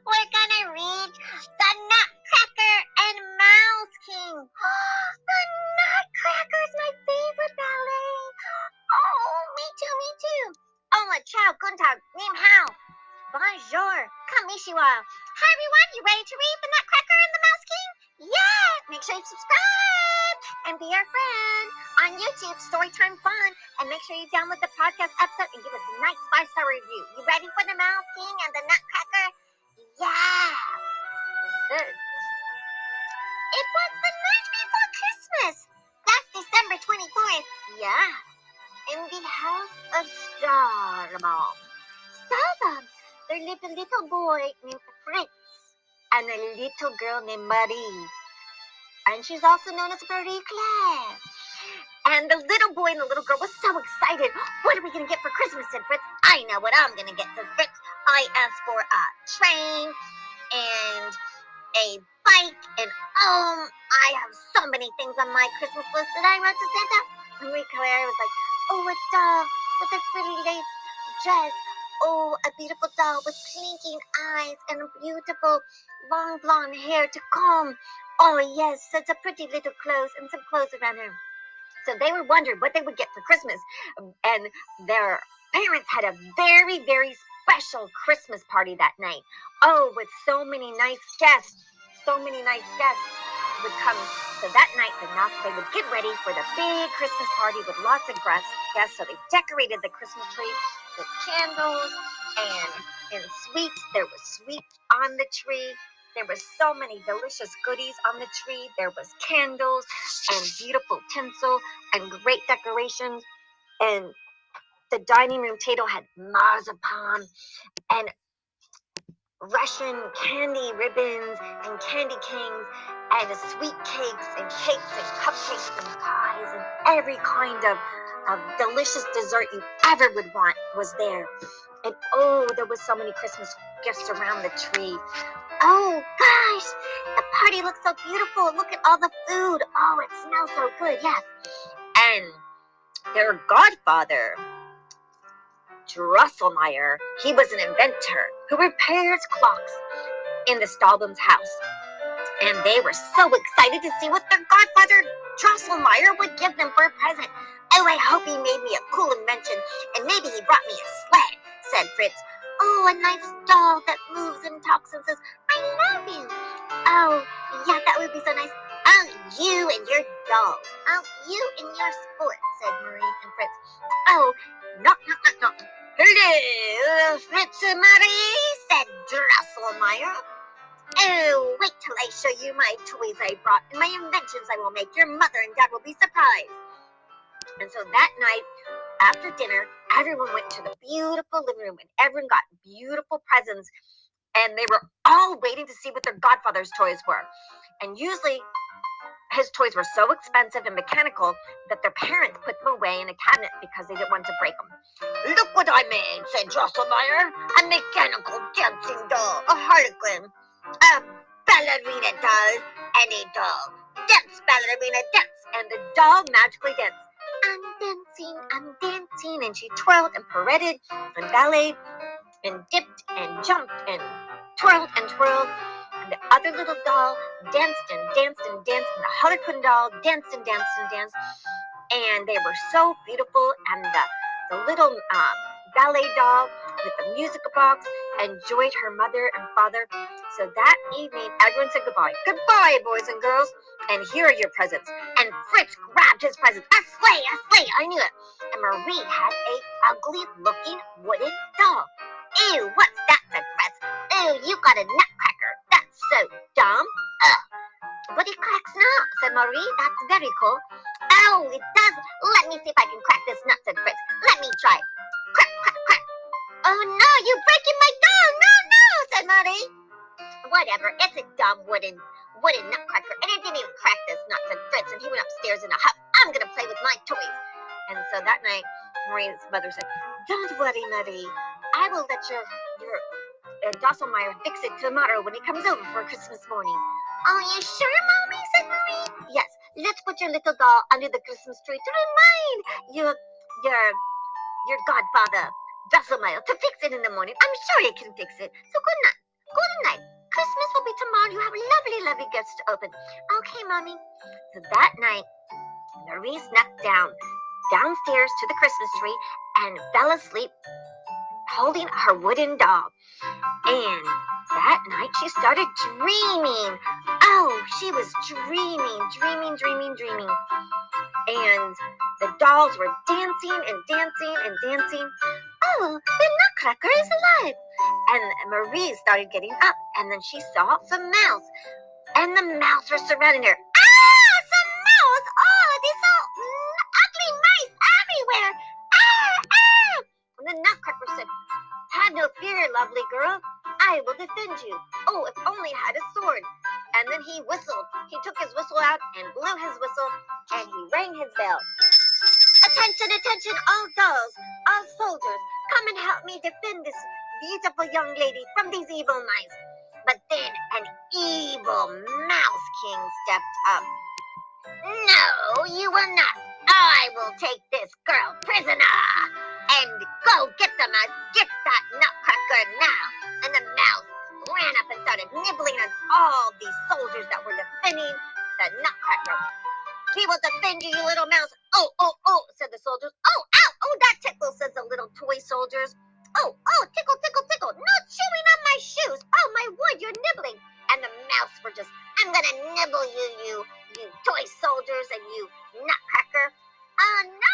We're gonna read The Nutcracker and Mouse King. The Nutcracker's my favorite ballet. Oh, me too. Oh, ciao, guten Tag, ni hao. Bonjour, konnichiwa. Hi everyone, you ready to read The Nutcracker and the Mouse King? Yeah, make sure you subscribe and be our friend on YouTube, Storytime Fun. And make sure you download the podcast episode and give us a nice 5-star review. You ready for the Mouse King and the Nutcracker? Yeah. Good. It was the night before Christmas. That's December 24th. Yeah. In the house of Starbomb. There lived a little boy named Fritz and a little girl named Marie. And she's also known as Marie Claire. And the little boy and the little girl was so excited. What are we going to get for Christmas, said Fritz. I know what I'm going to get, said Fritz. I asked for a train and a bike. And I have so many things on my Christmas list that I wrote to Santa. And Marie Claire was like, oh, a doll with a pretty lace dress. Oh, a beautiful doll with blinking eyes and beautiful long blonde hair to comb. Oh, yes, such a pretty little clothes and some clothes around her. So they were wondering what they would get for Christmas. And their parents had a very, very special Christmas party that night. Oh, with so many nice guests. So many nice guests would come. So that night, they would get ready for the big Christmas party with lots of guests. So they decorated the Christmas tree with candles and sweets. There was sweets on the tree. There were so many delicious goodies on the tree. There was candles and beautiful tinsel and great decorations. And the dining room table had marzipan and Russian candy ribbons and candy canes and sweet cakes and cupcakes and pies and every kind of delicious dessert you ever would want was there. And oh, there was so many Christmas gifts around the tree. Oh gosh, the party looks so beautiful. Look at all the food. Oh, it smells so good, yes. And their godfather, Drosselmeyer, he was an inventor who repairs clocks in the Stahlbaum's house. And they were so excited to see what their godfather, Drosselmeyer, would give them for a present. Oh, I hope he made me a cool invention, and maybe he brought me a sled, said Fritz. Oh, a nice doll that moves and talks and says, I love you. Oh, yeah, that would be so nice. Oh, you and your dolls. Oh, you and your sports, said Marie and Fritz. Oh, knock. Hello, Fritz and Marie, said Drosselmeyer. Oh, wait till I show you my toys I brought and my inventions I will make. Your mother and dad will be surprised. And so that night, after dinner, everyone went to the beautiful living room and everyone got beautiful presents. And they were all waiting to see what their godfather's toys were. And usually, his toys were so expensive and mechanical that their parents put them away in a cabinet because they didn't want to break them. Look what I made, said Drosselmeyer. A mechanical dancing doll, a harlequin, a ballerina doll, and a doll. Dance, ballerina, dance. And the doll magically danced. I'm dancing. And she twirled and pirouetted and balleted and dipped and jumped and twirled. And the other little doll danced. And the harlequin doll danced. And they were so beautiful. And the little ballet doll with the musical box enjoyed her mother and father. So that evening, everyone said goodbye. Goodbye, boys and girls. And here are your presents. And Fritz grabbed his presents. A sleigh, I knew it. And Marie had a ugly-looking wooden doll. Ew, what's that, said Fritz. Ew, you got a nutcracker. That's so dumb. Ugh. But it cracks nuts, said Marie. That's very cool. Oh, it does. Let me see if I can crack this nut, said Fritz. Let me try. Crack. Oh, no, you're breaking my doll. No, said Marie. Whatever, it's a dumb wooden nutcracker, and it didn't even crack this nut, said Fritz, and he went upstairs in a huff. I'm going to play with my toys. And so that night, Marie's mother said, don't worry, Marie. I will let your Drosselmeyer fix it tomorrow when he comes over for Christmas morning. Oh, you sure, Mommy, said Marie. Yes, let's put your little doll under the Christmas tree to remind your godfather Drosselmeyer to fix it in the morning. I'm sure he can fix it. So good night. Good night. Christmas will be tomorrow. You have lovely, lovely gifts to open. Okay, Mommy. So that night, Marie snuck downstairs to the Christmas tree and fell asleep holding her wooden doll. And that night she started dreaming. Oh, she was dreaming. And the dolls were dancing and dancing and dancing. Oh, the Nutcracker is alive. And Marie started getting up, and then she saw some mouse. And the mouse were surrounding her. Ah, some mouse! Oh, these so ugly mice everywhere. Ah! And the Nutcracker said, have no fear, lovely girl. I will defend you. Oh, if only I had a sword. And then he whistled. He took his whistle out and blew his whistle, and he rang his bell. Attention, attention, all dolls, all soldiers, come and help me defend this beautiful young lady from these evil mice. But then an evil mouse king stepped up. No, you will not. I will take this girl prisoner. And go get the mouse. Get that Nutcracker now. And the mouse ran up and started nibbling on all these soldiers that were defending the Nutcracker. He will defend you, you little mouse. Oh, said the soldiers. Oh, ow, oh, that tickles, said the little toy soldiers. Oh, tickle. No chewing on my shoes. Oh, my wood, you're nibbling. And the mouse were just, I'm going to nibble you toy soldiers and you Nutcracker. No.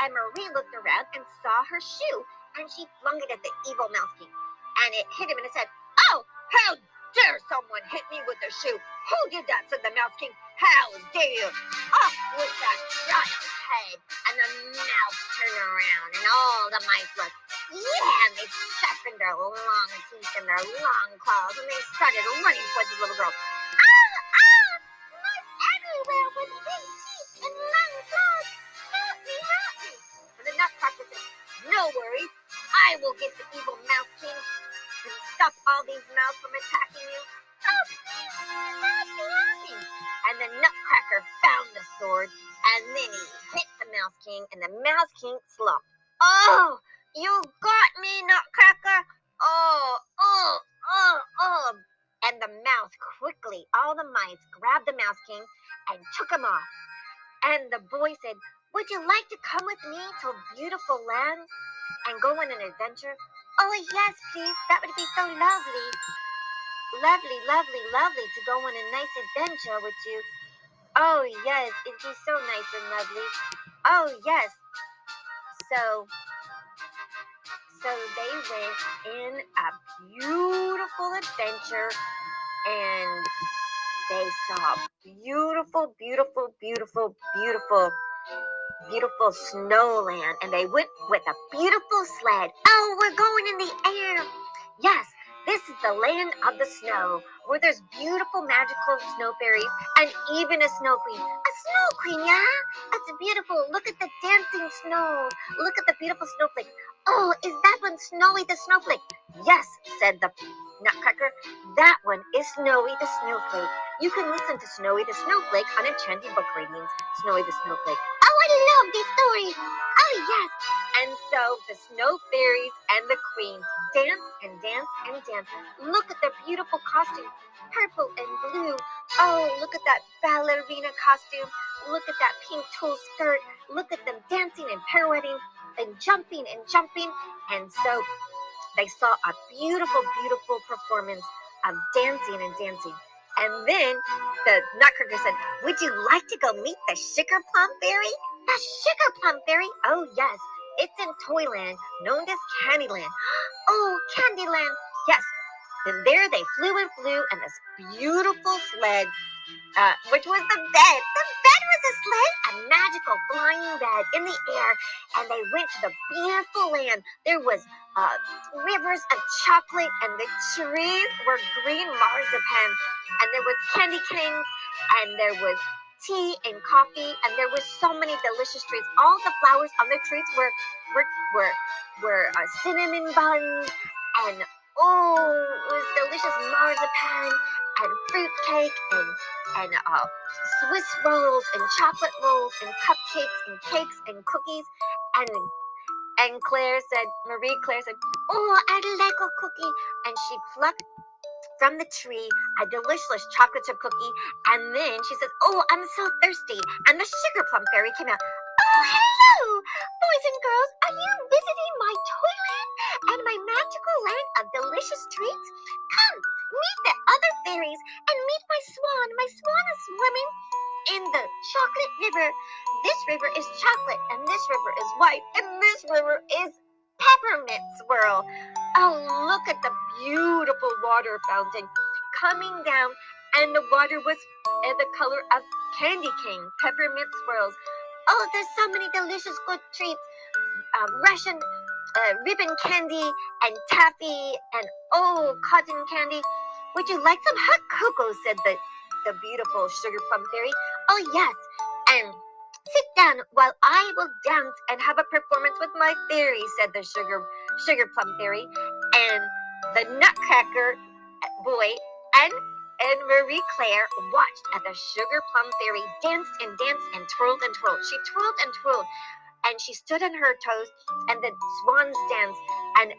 And Marie looked around and saw her shoe, and she flung it at the evil mouse king. And it hit him, and it said, oh, how dare someone hit me with a shoe? Who did that, said the mouse king. How dare you? Off with that giant head. And the mouse turned around, and all the mice looked. Yeah, and they sharpened their long teeth and their long claws, and they started running towards the little girl. Mice everywhere with big teeth and long claws. Help me. And the Nutcracker said, no worries. I will get the evil mouse king and stop all these mouse from attacking you. Oh, please, help me. And the Nutcracker found the sword, and then he hit the mouse king, and the mouse king slumped. Oh, you got me, Nutcracker. Oh. And the mouse quickly, all the mice grabbed the mouse king and took him off. And the boy said, would you like to come with me to a beautiful land and go on an adventure? Oh, yes, please. That would be so lovely. Lovely to go on a nice adventure with you. Oh, yes, it'd be so nice and lovely. Oh, yes. So they went in a beautiful adventure, and they saw beautiful snowland, and they went with a beautiful sled. Oh, we're going in the air. Yes, this is the land of the snow, where there's beautiful magical snow fairies and even a snow queen. A snow queen, yeah? That's beautiful. Look at the dancing snow. Look at the beautiful snowflakes. Oh, is that one Snowy the Snowflake? Yes, said the Nutcracker. That one is Snowy the Snowflake. You can listen to Snowy the Snowflake on Enchanted Book Readings. Snowy the Snowflake. Oh, I love these stories. Oh, yes. And so the snow fairies and the queen dance. Look at their beautiful costume, purple and blue. Oh, look at that ballerina costume. Look at that pink tulle skirt. Look at them dancing and pirouetting and jumping. And so they saw a beautiful performance of dancing. And then the Nutcracker said, would you like to go meet the Sugar Plum Fairy? The Sugar Plum Fairy? Oh, yes. It's in Toyland, known as Candyland. Oh, Candyland. Yes. And there they flew, and this beautiful sled, which was the bed. The bed was a sled, a magical flying bed in the air, and they went to the beautiful land. There was rivers of chocolate, and the trees were green marzipan, and there was candy canes, and there was tea and coffee, and there was so many delicious trees. All the flowers on the trees were cinnamon buns, and it was delicious marzipan and fruit cake and Swiss rolls and chocolate rolls and cupcakes and cakes and cookies And Marie Claire said, oh, I'd like a cookie. And she plucked from the tree a delicious chocolate chip cookie. And then she says, oh, I'm so thirsty. And the sugar plum fairy came out. Oh, hello, boys and girls. Are you visiting my toyland and my magical land of delicious treats? Come, meet the other fairies and meet my swan. My swan is swimming in the chocolate river. This river is chocolate, and this river is white, and this river is peppermint swirl. Oh, look at the beautiful water fountain coming down, and the water was the color of candy cane, peppermint swirls. Oh, there's so many delicious good treats. Russian ribbon candy and taffy and cotton candy. Would you like some hot cocoa? Said the beautiful sugar plum fairy. Oh yes, and sit down while I will dance and have a performance with my fairy. Said the sugar plum fairy, and the Nutcracker boy and Marie Claire watched as the sugar plum fairy danced and danced and twirled and twirled. She twirled and twirled, and she stood on her toes, and the swans danced, and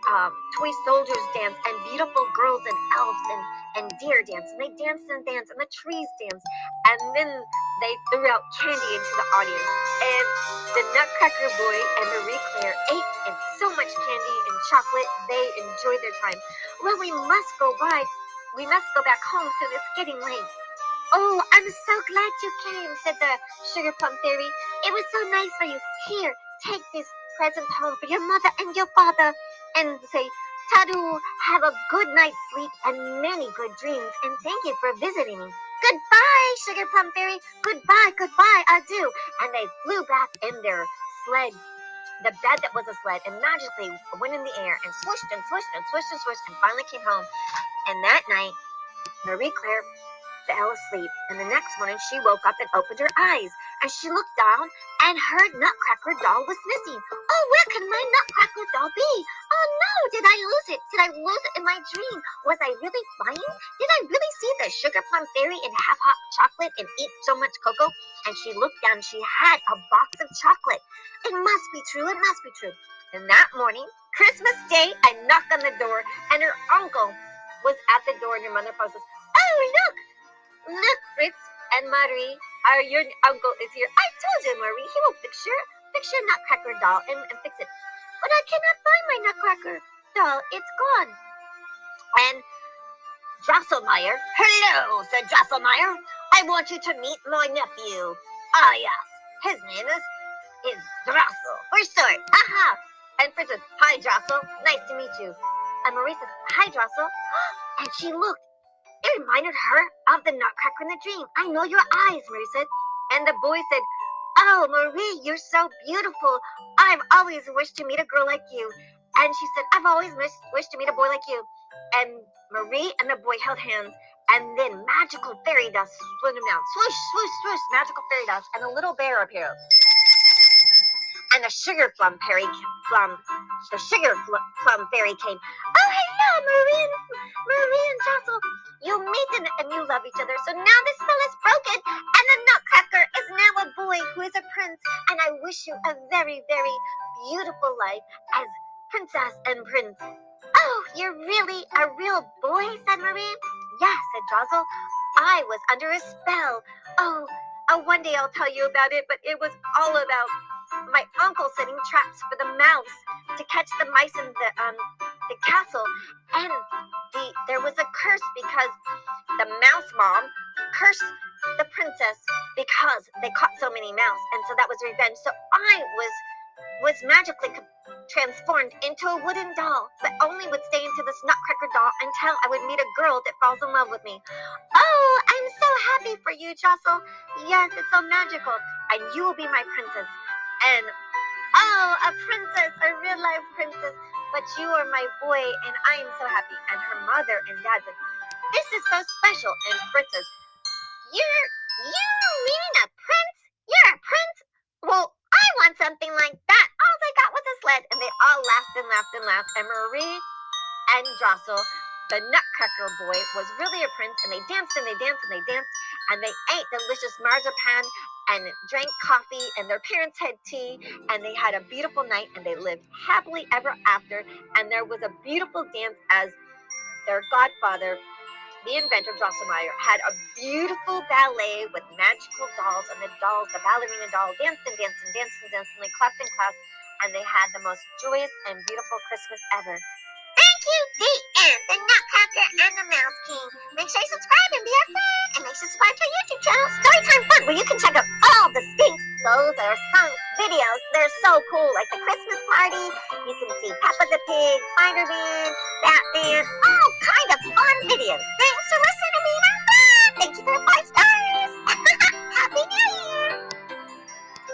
toy soldiers danced, and beautiful girls and elves and deer danced, and they danced and danced, and the trees danced, and then they threw out candy into the audience, and the Nutcracker boy and Marie Claire ate and so much candy and chocolate. They enjoyed their time. Well, we must go back home soon. It's getting late. Oh, I'm so glad you came, said the sugar plum fairy. It was so nice for you. Here, take this present home for your mother and your father, and say, Tadu, have a good night's sleep and many good dreams, and thank you for visiting me. Goodbye, sugar plum fairy. Goodbye, adieu. And they flew back in their sled, the bed that was a sled, and magically went in the air and swished and swished and swished and swished, and finally came home. And that night, Marie Claire fell asleep, and the next morning she woke up and opened her eyes, and she looked down, and her Nutcracker doll was missing. Oh, where can my Nutcracker doll be? Oh no, did I lose it? Did I lose it in my dream? Was I really flying? Did I really see the sugar plum fairy and have hot chocolate and eat so much cocoa? And she looked down, she had a box of chocolate. It must be true, it must be true. And that morning, Christmas Day, I knocked on the door, and her uncle was at the door, and her mother says, oh, look, Fritz and Marie, your uncle is here. I told you, Marie, he will fix your Nutcracker doll and fix it. But I cannot find my Nutcracker doll. It's gone. And Drosselmeyer, hello, said Drosselmeyer. I want you to meet my nephew. Ah, yes, his name is Drossel, for short. Aha. And Fritz says, hi, Drossel. Nice to meet you. And Marie says, hi, Drossel. And she looked. It reminded her of the Nutcracker in the dream. I know your eyes, Marie said. And the boy said, oh, Marie, you're so beautiful. I've always wished to meet a girl like you. And she said, I've always wished to meet a boy like you. And Marie and the boy held hands. And then magical fairy dust split them down. Swoosh, swoosh, swoosh, magical fairy dust. And a little bear appeared. And the sugar plum fairy came. Oh, hello, Marie and Jocelyn. You meet and you love each other. So now the spell is broken, and the Nutcracker is now a boy who is a prince. And I wish you a very, very beautiful life as princess and prince. Oh, you're really a real boy, said Marie. Yes, said Jocelyn. I was under a spell. Oh, one day I'll tell you about it, but it was all about my uncle setting traps for the mouse to catch the mice in the castle, and there was a curse because the mouse mom cursed the princess because they caught so many mouse, and so that was revenge. So I was magically transformed into a wooden doll, but only would stay into this Nutcracker doll until I would meet a girl that falls in love with me. Oh, I'm so happy for you, Jocelyn. Yes, it's so magical, and you will be my princess. And a princess, a real life princess, but you are my boy, and I am so happy. And her mother and dad said, this is so special. And Fritz says, you meaning a prince? You're a prince? Well, I want something like that. All I got was a sled. And they all laughed and laughed and laughed. And Marie and Jocelyn, the Nutcracker boy, was really a prince, and they danced and they danced and they danced, and they ate delicious marzipan and drank coffee, and their parents had tea, and they had a beautiful night, and they lived happily ever after. And there was a beautiful dance as their godfather, the inventor Drosselmeyer, had a beautiful ballet with magical dolls, and the ballerina doll danced and danced and danced and danced, and they clapped and clapped, and they had the most joyous and beautiful Christmas ever. Thank you, the end, the Nutcracker and the Mouse King. Make sure you subscribe and be our friend, and make sure you subscribe to our YouTube channel, Storytime Fun, where you can check out all the Stinks. Those are Skunks videos. They're so cool, like the Christmas party. You can see Peppa the Pig, Spider-Man, Batman, all kind of fun videos. Thanks for listening to me. Thank you for the 5 stars.